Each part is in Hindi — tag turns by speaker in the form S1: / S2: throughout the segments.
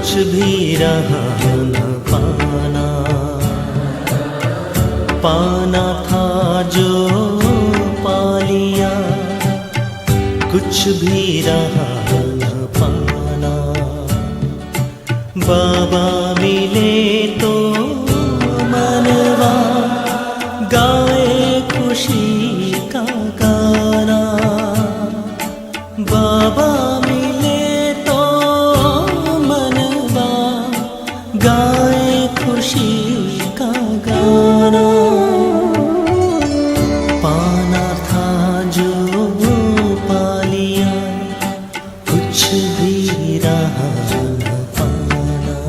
S1: कुछ भी रहा न पाना, पाना था जो पा लिया, कुछ भी रहा न पाना। बाबा मिले तो मनवा गाए खुशी का गाना, बाबा मिले तो मनवा गाए खुशी का गाना। पाना था जो पा लिया, कुछ भी रहा न पाना।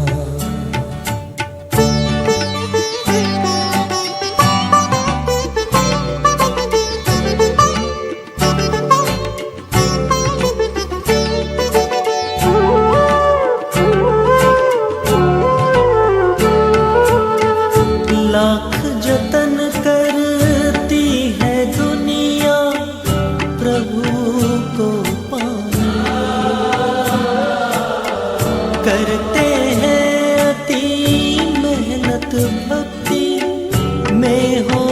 S1: लाख जतन करती है दुनिया प्रभु को पाने, करते हैं अति मेहनत भक्ति में हो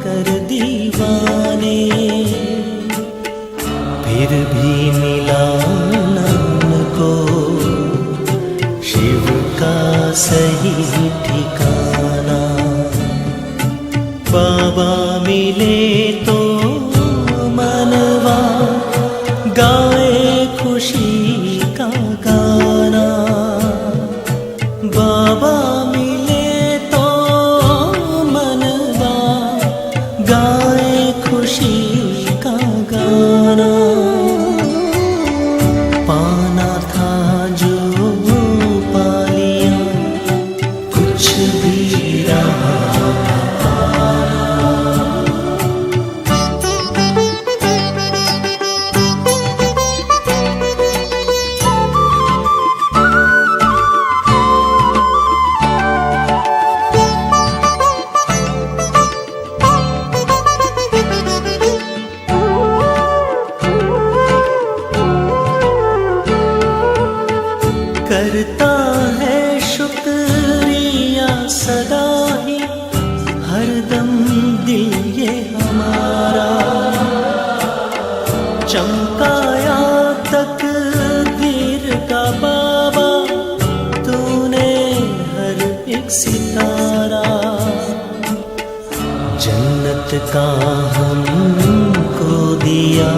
S1: कर दीवाने, फिर भी मिला न उनको शिव का सही ठिकाना। बाबा मिले तो मनवा गाए खुशी का गाना, बाबा मिले तो मनवा गाए खुशी का गाना। पाना था जो पा लिया, कुछ भी रहा करता है शुक्रिया सदा ही हरदम दिल ये हमारा, चमकाया तकदीर का बाबा तूने हर एक सितारा। जन्नत का हमको दिया